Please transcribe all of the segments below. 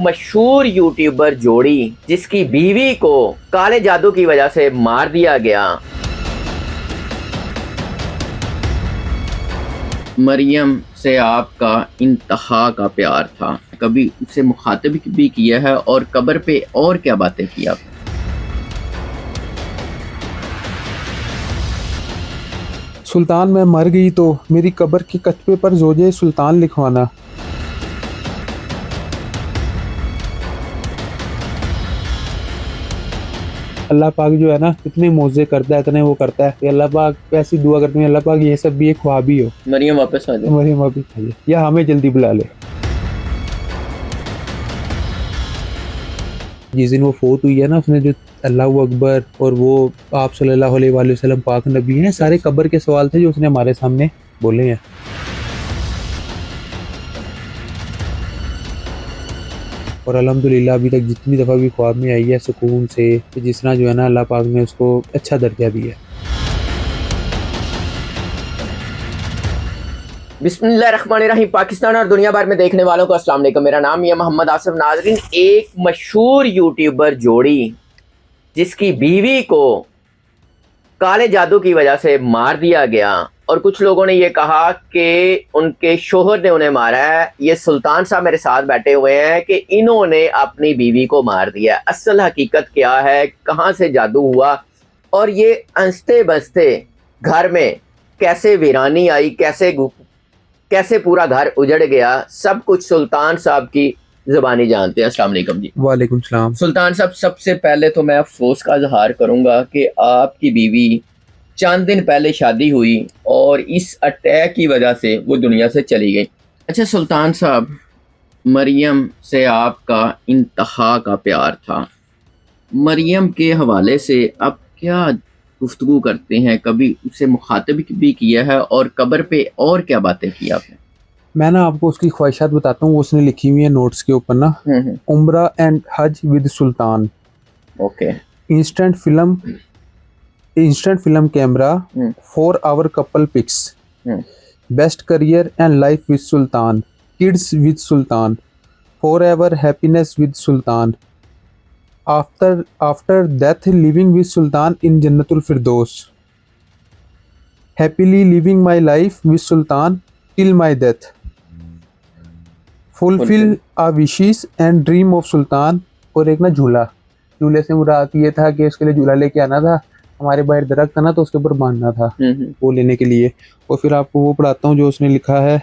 मशहूर यूट्यूबर जोड़ी जिसकी बीवी को काले जादू की वजह से मार दिया गया। मरियम से आपका इंतहा का प्यार था, कभी उसे मुखातिब भी किया है और कब्र पे और क्या बातें की आपने? सुल्तान मैं मर गई तो मेरी कब्र के कतबे पर ज़ोजे सुल्तान लिखवाना। अल्लाह पाक जो है ना इतने मौजे करता है, इतने वो करता है कि अल्लाह पाक ऐसी दुआ करते हैं, अल्लाह पाक ये सब भी एक ख्वाब ही हो। मरियम वापस आ जाए। मरियम वापस आ जाए या हमें जल्दी बुला ले। जिस दिन वो फोत हुई है ना, उसने जो अल्लाह अकबर और वो आप सल्लल्लाहु अलैहि वसल्लम पाक नबी हैं, सारे कब्र के सवाल थे जो उसने हमारे सामने बोले हैं। और अल्हम्दुलिल्लाह अभी तक जितनी दफ़ा भी ख्वाब में आई है सुकून से, तो जिस तरह जो है ना अल्लाह पाक ने उसको अच्छा दर्जा दिया। बिस्मिल्लाहिर्रहमानिर्रहीम। पाकिस्तान और दुनिया भर में देखने वालों को अस्सलाम वालेकुम। मेरा नाम है मोहम्मद आसिफ। नाजरीन, एक मशहूर यूट्यूबर जोड़ी जिसकी बीवी को काले जादू की वजह से मार दिया गया और कुछ लोगों ने ये कहा कि उनके शोहर ने उन्हें मारा है। ये सुल्तान साहब मेरे साथ बैठे हुए हैं कि इन्होंने अपनी बीवी को मार दिया। असल हकीकत क्या है, कहाँ से जादू हुआ और ये हंसते बसते घर में कैसे वीरानी आई, कैसे पूरा उजड़ उजड़ गया, सब कुछ सुल्तान साहब की ज़बानी जानते हैं। अस्सलाम वालेकुम जी। वालेकुम सलाम। सुल्तान साहब, सबसे पहले तो मैं अफसोस का इजहार करूंगा कि आपकी बीवी चंद दिन पहले शादी हुई और इस अटैक की वजह से वो दुनिया से चली गई। अच्छा सुल्तान साहब, मरियम से आपका इंतहा का प्यार था, मरियम के हवाले से आप क्या गुफ्तगू करते हैं? कभी उसे मुखातिब भी किया है और कब्र पे और क्या बातें की आपने? मैं ना आपको उसकी ख्वाहिशात बताता हूँ, वो उसने लिखी हुई है नोट्स के ऊपर ना। उम्रा एंड हज with Sultan. Okay. Instant film camera, 4 our couple pics, best career and life with Sultan, kids with Sultan, forever happiness with Sultan, after death living with Sultan in जन्नतुल फिरदौस, happily living my life with Sultan till my death, fulfil a wishes and dream of Sultan. और एक ना झूले से मुराद ये था कि उसके लिए झूला लेके आना था, हमारे बाहर दरख्त था ना तो उसके ऊपर बांधना था वो लेने के लिए। और फिर आपको वो पढ़ाता हूँ जो उसने लिखा है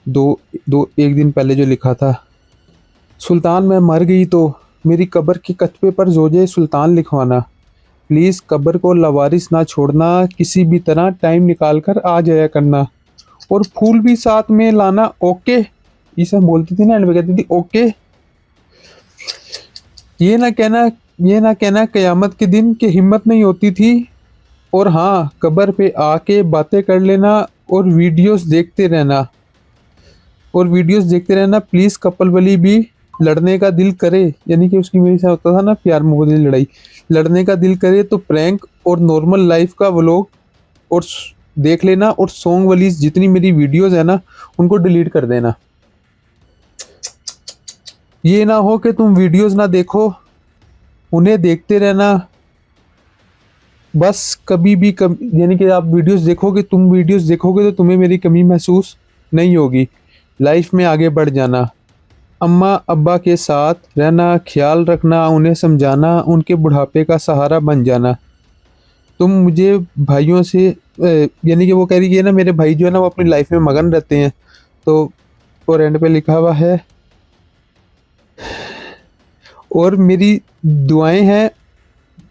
एक दिन पहले जो लिखा था। सुल्तान मैं मर गई तो मेरी कब्र के कतबे पर ज़ोजे सुल्तान लिखवाना। प्लीज़ कब्र को लवारिस ना छोड़ना, किसी भी तरह टाइम निकाल कर आ जाया करना और फूल भी साथ में लाना। ओके, ये सब बोलती थी ना, एंड में कहती थी ओके। ये ना कहना क़यामत के दिन की हिम्मत नहीं होती थी। और हाँ, कब्र पे आके बातें कर लेना और वीडियोस देखते रहना प्लीज़। कपल वाली भी लड़ने का दिल करे, यानी कि उसकी मेरे साथ होता था ना प्यार मोहब्बत की लड़ाई, लड़ने का दिल करे तो प्रैंक और नॉर्मल लाइफ का व्लॉग और देख लेना। और सॉन्ग वाली जितनी मेरी वीडियोस है ना उनको डिलीट कर देना। ये ना हो कि तुम वीडियोस ना देखो, उन्हें देखते रहना बस। कभी भी यानी कि आप वीडियोस देखोगे तो तुम्हें मेरी कमी महसूस नहीं होगी। लाइफ में आगे बढ़ जाना, अम्मा अब्बा के साथ रहना, ख्याल रखना, उन्हें समझाना, उनके बुढ़ापे का सहारा बन जाना। तुम मुझे भाइयों से यानी कि वो कह रही है ना, मेरे भाई जो है ना वो अपनी लाइफ में मगन रहते हैं। तो और एंड पे लिखा हुआ है, और मेरी दुआएं हैं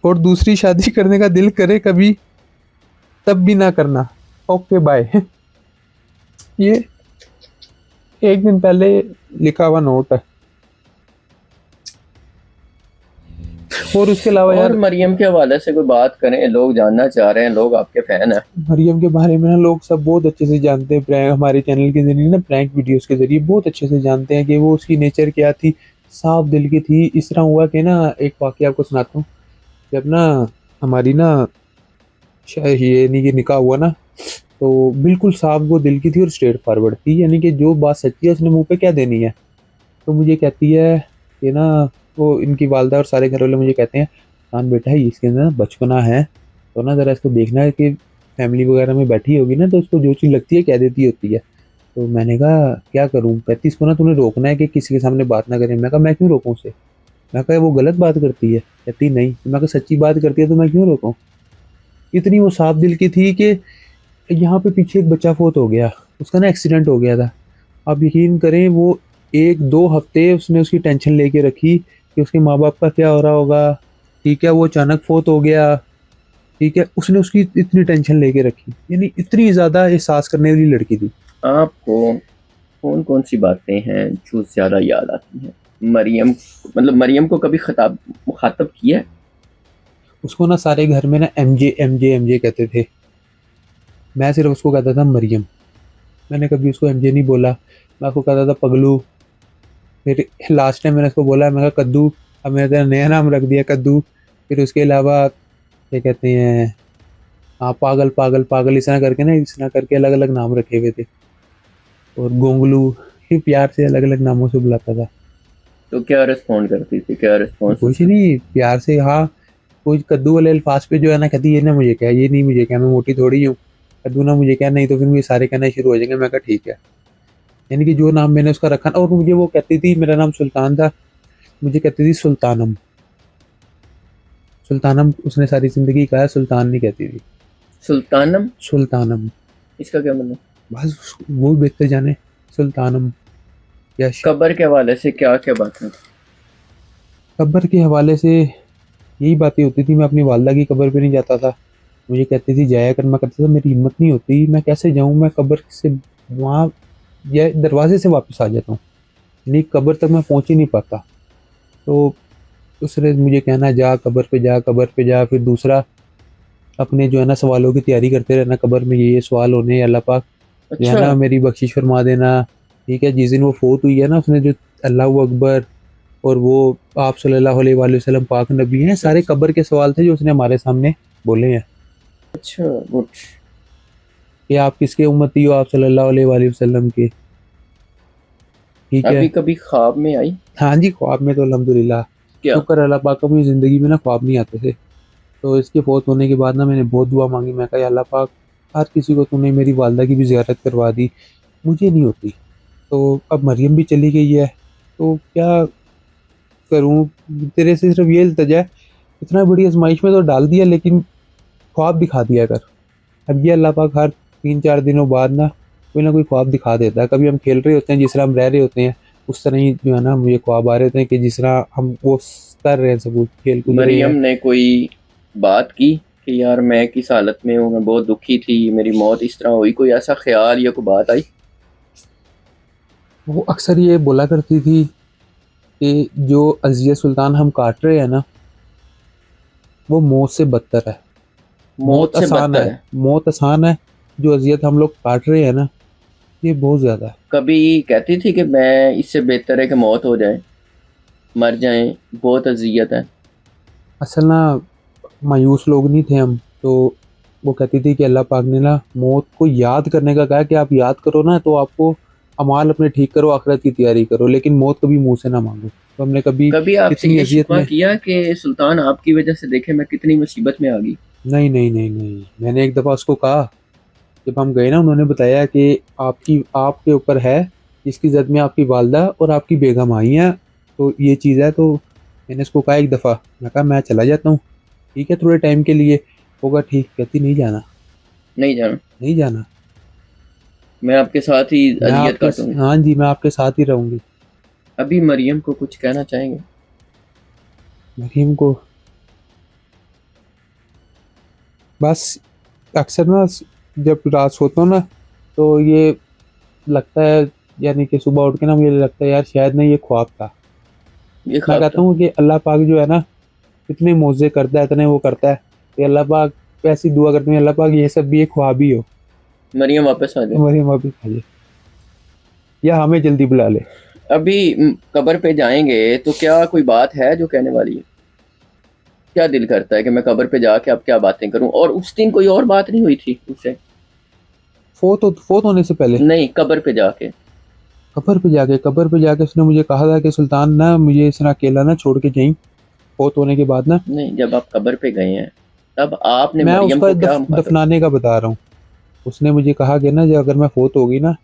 और दूसरी शादी करने का दिल करे कभी तब भी ना करना। Okay bye. ये एक दिन पहले लिखा हुआ नोट है। और उसके अलावा यार मरियम के हवाले से कोई बात करें, लोग जानना चाह रहे हैं, लोग आपके फैन हैं। मरियम के बारे में ना लोग सब बहुत अच्छे से जानते हैं, प्रैंक हमारे चैनल के जरिए ना, प्रैंक वीडियोस के जरिए बहुत अच्छे से जानते हैं कि वो उसकी नेचर क्या थी, साफ दिल की थी। इस तरह हुआ कि ना, एक वाकया आपको सुनाता हूँ। जब ना हमारी ना ये नहीं कि निकाह हुआ ना, तो बिल्कुल साफ वो दिल की थी और स्ट्रेट फॉरवर्ड थी, यानी कि जो बात सच्ची है उसने मुंह पे क्या देनी है। तो मुझे कहती है कि ना, वो इनकी वालदा और सारे घर वाले मुझे कहते हैं, कान बेटा है इसके अंदर ना बचपना है, तो ना ज़रा इसको देखना है कि फैमिली वगैरह में बैठी होगी ना तो उसको जो चीज़ लगती है कह देती होती है। तो मैंने कहा क्या करूँ? कहती इसको ना तूने रोकना है कि किसी के सामने बात ना करे। मैं कहा मैं क्यों रोकूँ उसे? मैं कहा वो गलत बात करती है। कहती नहीं। तो मैं कहा सच्ची बात करती है तो मैं क्यों रोकूँ? इतनी वो साफ दिल की थी कि यहाँ पे पीछे एक बच्चा फोत हो गया, उसका ना एक्सीडेंट हो गया था। आप यकीन करें वो 1-2 हफ्ते उसने उसकी टेंशन लेके रखी कि उसके माँ बाप का क्या हो रहा होगा, ठीक है वो अचानक फोत हो गया, ठीक है उसने उसकी इतनी टेंशन लेके रखी, यानी इतनी ज़्यादा एहसास करने वाली लड़की थी। आपको कौन कौन सी बातें हैं जो ज़्यादा याद आती हैं? मरियम, मतलब मरियम को कभी खिताब मुखातब किया है? उसको ना सारे घर में ना एमजे एमजे एमजे कहते थे, मैं सिर्फ उसको कहता था मरियम। मैंने कभी उसको एमजे नहीं बोला, मैं उसको कहता था पगलू। फिर लास्ट टाइम मैंने उसको बोला, मैं कहा कद्दू, अब मैंने तेरा नया नाम रख दिया कद्दू। फिर उसके अलावा क्या कहते हैं, हाँ पागल पागल पागल, इस तरह करके ना, इस तरह करके अलग अलग नाम रखे हुए थे। और गोंगलू, फिर प्यार से अलग अलग नामों से बुलाता था। तो क्या रिस्पॉन्ड करती थी, क्या रिस्पॉन्स कुछ उसका? नहीं, प्यार से हाँ। कुछ कद्दू वाले अल्फाज पे जो है ना, कहती ये ना मुझे क्या, ये नहीं मुझे क्या, मैं मोटी थोड़ी हूँ। कद्दू ना मुझे क्या, नहीं तो फिर मुझे सारे कहना शुरू हो जाएंगे। मैं कहा ठीक है। यानी कि जो नाम मैंने उसका रखा ना, और मुझे वो कहती थी, मेरा नाम सुल्तान था, मुझे कहती थी सुल्तानम। सुल्तानम उसने सारी जिंदगी कहा है, सुल्तान नहीं कहती थी। सुल्तानम? सुल्तानम। इसका क्या मतलब? बस वो बेहतर जाने। सुल्तानम। यश। कब्र के हवाले से क्या क्या बात है? कब्र के हवाले से यही बातें होती थी, मैं अपनी वालदा की कब्र पे नहीं जाता था। मुझे कहती थी जाया कर, मैं कहता था मेरी हिम्मत नहीं होती, मैं कैसे जाऊँ, मैं कब्र से वहाँ या दरवाजे से वापस आ जाता हूँ, नहीं कब्र तक मैं पहुँच ही नहीं पाता। तो उसने मुझे कहना जा कब्र पे जा, कब्र पे जा। फिर दूसरा, अपने जो है ना सवालों की तैयारी करते रहना, कब्र में ये सवाल होने हैं, अल्लाह पाक जो है अच्छा। ना मेरी बख्शिश फरमा देना। ठीक है, जिस दिन वो फोत हुई है ना, उसने जो अल्लाह अकबर और वो आप सल्लल्लाहु अलैहि वसल्लम पाक नबी हैं, सारे कब्र के सवाल थे जो उसने हमारे सामने बोले हैं अच्छा, गुड। कि आप किसके उम्मती हो, आप सल्लल्लाहु अलैहि वसल्लम के। ठीक है। अभी कभी ख्वाब में आई? हाँ जी, ख्वाब में तो अल्हम्दुलिल्लाह, क्या? शुक्र अल्लाह पाक का, मुझे ज़िंदगी में ना ख्वाब नहीं आते थे। तो इसके फौत होने के बाद ना मैंने बहुत दुआ मांगी, मैं कहा या अल्लाह पाक, हर किसी को तूने मेरी वालदा की भी ज़ियारत करवा दी, मुझे नहीं होती। तो अब मरियम भी चली गई है, तो क्या करूँ? तेरे से सिर्फ ये इल्तिजा है, इतना बड़ी आजमाइश में तो डाल दिया, लेकिन ख्वाब दिखा दिया कर। अब ये अल्लाह पाक हर 3-4 दिनों बाद ना कोई ख्वाब दिखा देता है। कभी हम खेल रहे होते हैं, जिस तरह हम रह रहे होते हैं, उस तरह ही जो है ना मुझे ख्वाब आ रहे होते हैं कि जिस तरह हम वो कर रहे हैं, सब कुछ खेल कूद रहे मरियम हैं। ने कोई बात की कि यार मैं किस हालत में हूँ, मैं बहुत दुखी थी, मेरी मौत इस तरह हुई, कोई ऐसा ख्याल या कोई बात आई? वो अक्सर ये बोला करती थी कि जो अज़ियत सुल्तान हम काट रहे हैं ना, वो मौत से बदतर है। मौत से बदतर है? मौत आसान है, जो अज़ियत हम लोग काट रहे हैं ना, ये बहुत ज़्यादा है। कभी कहती थी कि मैं इससे बेहतर है कि मौत हो जाए, मर जाएं, बहुत अजियत है? असल ना मायूस लोग नहीं थे हम, तो वो कहती थी कि अल्लाह पाक ने ना मौत को याद करने का कहा है कि आप याद करो ना तो आपको अमाल अपने ठीक करो, आखिरत की तैयारी करो, लेकिन मौत कभी मुंह से ना मांगो। तो हमने कभी कभी आपसे इतनी ये अजियत शिकवा में, किया कि सुल्तान आपकी वजह से देखे मैं कितनी मुसीबत में आ गई? नहीं नहीं नहीं नहीं, मैंने एक दफ़ा उसको कहा, जब हम गए ना, उन्होंने बताया कि आपकी आपके ऊपर है, इसकी जद में आपकी वालदा और आपकी बेगम आई हैं, तो ये चीज़ है। तो मैंने उसको कहा एक दफ़ा, मैं कहा मैं चला जाता हूँ, ठीक है थोड़े टाइम के लिए। होगा ठीक? कहती नहीं जाना, नहीं जाना? नहीं जाना। मैं आपके साथ ही मैं अजियत आपके, काटूंगी। हाँ जी, मैं आपके साथ ही रहूँगी। अभी मरियम को कुछ कहना चाहेंगे? मरीम को बस, अक्सर ना जब रात सोता हूँ ना, तो ये लगता है, यानी कि सुबह उठ के ना मुझे लगता है यार शायद ना ये ख्वाब था। ये मैं ख्वाब कहता था? हूँ कि अल्लाह पाक जो है ना, इतने मौजे करता है, इतने वो करता है कि अल्लाह पाक, ऐसी दुआ करते हैं अल्लाह पाक ये सब भी एक ख्वाब ही हो, मरियम वापस आ जाए। मरीम वापस आ जाए या हमें जल्दी बुला ले। अभी कब्र पे जाएंगे तो क्या कोई बात है जो कहने वाली है? क्या दिल करता है कि मैं कब्र पे जाके अब क्या बातें करूं? और उस दिन कोई और बात नहीं हुई थी उससे? फोत होने से पहले नहीं, कब्र पे जाके। कब्र पे जाके उसने मुझे कहा था कि सुल्तान ना मुझे इस तरह अकेला ना छोड़ के जाईं फौत होने के बाद ना। नहीं, जब आप कब्र पे गए हैं तब आपने मैं मरियम उसका को क्या मुखातब? दफनाने का बता रहा हूँ। उसने मुझे कहा कि ना जो अगर मैं फौत होगी ना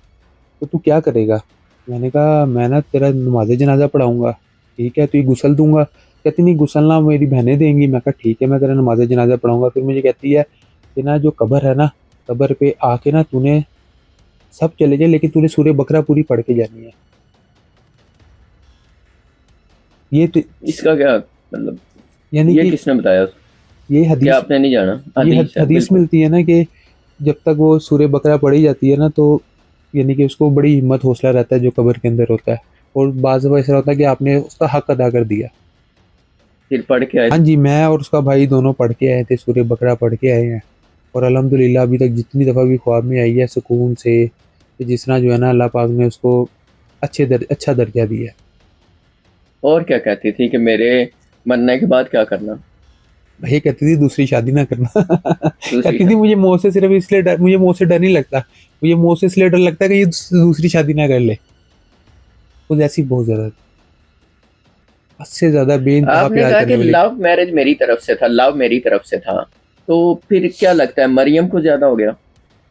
तो तू क्या करेगा। मैंने कहा मैं ना तेरा नमाज जनाजा पढ़ाऊंगा। ठीक है, तुझे गुसल दूंगा। कहती नहीं, गुसल ना मेरी बहनें देंगी। मैं कहा ठीक है, मैं तेरा नमाज जनाजा पढ़ाऊंगा। फिर मुझे कहती है कि ना जो कब्र है ना, कब्र पे आके ना तूने सब चले जाए लेकिन तूने सूरह बकरा पूरी पढ़ के जानी है। ये तो, इसका क्या मतलब? यानी ये कि किसने बताया? ये क्या हदीस आपने नहीं जाना? ये हदीस है हदीस बिल्कुल। मिलती है ना कि जब तक वो सूरह बकरा पढ़ी जाती है ना तो यानी कि उसको बड़ी हिम्मत हौसला रहता है जो कब्र के अंदर होता है। और बाज़ दफ़ा ऐसा होता है कि आपने उसका हक अदा कर दिया। फिर पढ़ के आए हाँ थे? जी, मैं और उसका भाई दोनों पढ़ के आए थे, सूरह बकरा पढ़ के आए हैं। और अल्हम्दुलिल्लाह अभी तक जितनी दफ़ा भी ख्वाब में आई है सुकून से, कि जिस तरह जो है ना अल्लाह पाक ने उसको अच्छा दर्जा दिया है। और क्या कहती थी कि मेरे मरने के बाद क्या करना? ये कहती थी दूसरी शादी ना करना। दूसरी कहती थी शादी? मुझे मौत से सिर्फ इसलिए डर, मुझे मौत से डर नहीं लगता, मुझे मौत से इसलिए डर लगता है कि ये दूसरी शादी ना कर ले। वो ऐसी बहुत ज़्यादा, हद से ज़्यादा बेइंतहा आपने प्यार कहा कि करने वाली। लव मैरिज मेरी तरफ से था, लव मेरी तरफ से था, तो फिर क्या लगता है मरियम को ज्यादा हो गया?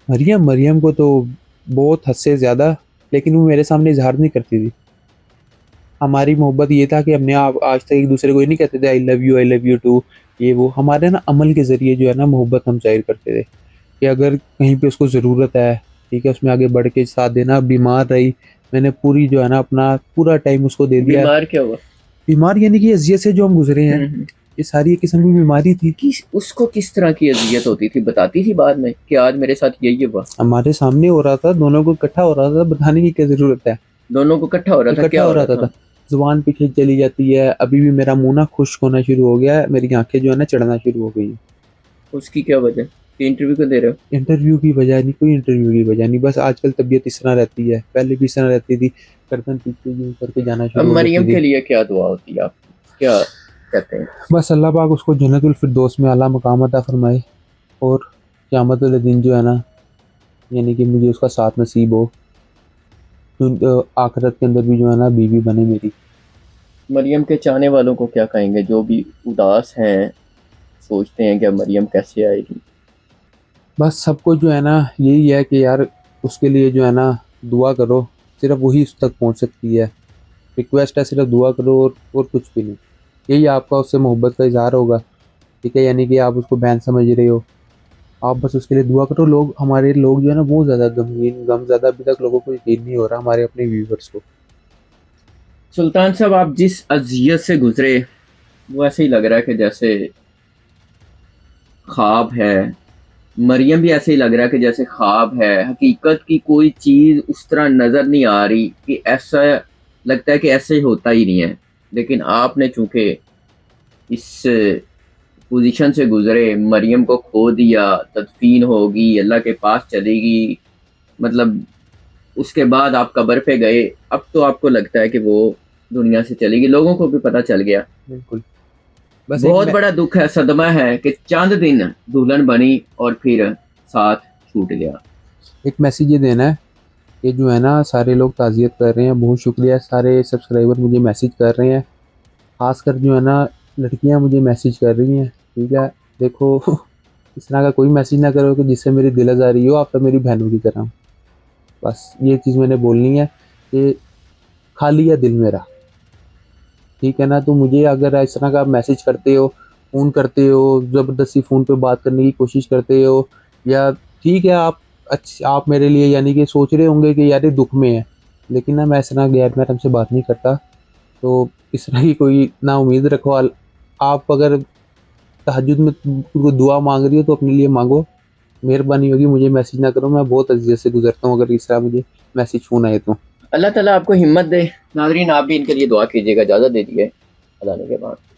मरियम को तो बहुत हद से ज़्यादा, लेकिन वो मेरे सामने इजहार नहीं करती थी। हमारी मोहब्बत ये था कि हमने आज तक एक दूसरे को ये नहीं कहते थे आई लव यू टू, ये वो हमारे ना अमल के ज़रिए जो है ना मोहब्बत हम जाहिर करते थे कि अगर कहीं पे उसको ज़रूरत है, ठीक है, उसमें आगे बढ़ के साथ देना। बीमार रही, मैंने पूरी जो है ना अपना पूरा टाइम उसको दे दिया। बीमार क्या हुआ? बीमार यानी कि अजियत से जो हम गुजरे हैं, हम्म। ये सारी एक किस्म की बीमारी थी। उसको किस तरह की अजियत होती थी, बताती थी बाद में कि आज मेरे साथ यही हुआ? हमारे सामने हो रहा था, दोनों को इकट्ठा हो रहा था, बताने की क्या ज़रूरत है। दोनों को इकट्ठा हो रहा था? इकट्ठा क्या हो हो रहा रहा था। था? जुबान पे खींच चली जाती है, अभी भी मेरा मुंह ना खुश्क होना शुरू हो गया है, मेरी आंखें जो है ना चढ़ना शुरू हो गई है। उसकी क्या वजह कि इंटरव्यू को दे रहे हो? इंटरव्यू की वजह नहीं, कोई इंटरव्यू की वजह नहीं, बस आजकल तबीयत इस तरह रहती है, पहले भी इस तरह रहती थी। गर्दन पीछे यूं करके जाना अब शुरू हो जाती मरियम के थी। लिए क्या दुआ होती है आपकी? क्या कहते हैं? बस अल्लाह पाक उसको जन्नतुल फिरदौस में आला मकाम अता फरमाए। और क़यामत वाले दिन जो है ना, यानी कि मुझे उसका साथ नसीब हो, आखिरत के अंदर भी जो है ना बीवी बने मेरी। मरियम के चाहने वालों को क्या कहेंगे जो भी उदास हैं, सोचते हैं कि अब मरियम कैसे आएगी? बस सबको जो है ना यही है कि यार उसके लिए जो है ना दुआ करो, सिर्फ वही उस तक पहुंच सकती है। रिक्वेस्ट है, सिर्फ दुआ करो और कुछ भी नहीं। यही आपका उससे मोहब्बत का इजहार होगा। ठीक है, यानी कि आप उसको बहन समझ रहे हो, आप बस उसके लिए दुआ करो। हमारे लोग जो है ना बहुत ज़्यादा गमगीन गमज़्यादा, अभी तक लोगों को यकीन नहीं हो रहा, हमारे अपने व्यूवर्स को। सुल्तान साहब, आप जिस अजियत से गुजरे वो ऐसे ही लग रहा है कि जैसे ख्वाब है। मरियम भी ऐसे ही लग रहा है कि जैसे ख्वाब है, हकीकत की कोई चीज़ उस तरह नज़र नहीं आ रही, कि ऐसा लगता है कि ऐसे होता ही नहीं है। लेकिन आपने चूंकि इस पोजीशन से गुजरे, मरियम को खो दिया, तदफीन होगी, अल्लाह के पास चलेगी, मतलब उसके बाद आप कब्र पे गए, अब तो आपको लगता है कि वो दुनिया से चलेगी, लोगों को भी पता चल गया। बिल्कुल। बस एक बहुत बड़ा दुख है, सदमा है कि चंद दिन दुल्हन बनी और फिर साथ छूट गया। मैसेज ये देना है कि जो है ना सारे लोग ताज़ियत कर रहे हैं, बहुत शुक्रिया, सारे सब्सक्राइबर मुझे मैसेज कर रहे हैं। खासकर जो है ना लड़कियां मुझे मैसेज कर रही हैं। ठीक है, देखो इस तरह का कोई मैसेज ना करो कि जिससे मेरी दिल आज़ारी हो, आप तो मेरी बहनों की तरह हो। बस ये चीज़ मैंने बोलनी है कि खाली है दिल मेरा। ठीक है ना, तो मुझे अगर इस तरह का मैसेज करते हो, फ़ोन करते हो, ज़बरदस्ती फ़ोन पे बात करने की कोशिश करते हो, या ठीक है आप मेरे लिए यानी कि सोच रहे होंगे कि यार ये दुख में है, लेकिन ना मैं इस तरह गैर महरम से बात नहीं करता। तो इस तरह की कोई ना उम्मीद रखो। आप अगर तहज्जुद में कोई दुआ मांग रही हो तो अपने लिए मांगो। मेहरबानी होगी मुझे मैसेज ना करो, मैं बहुत अज़ियत से गुजरता हूँ अगर इस तरह मुझे मैसेज फ़ोन आए तो। अल्लाह ताला आपको हिम्मत दे। नाज़रीन, आप भी इनके लिए दुआ कीजिएगा। इजाज़त दे दीजिए अजान के बाद।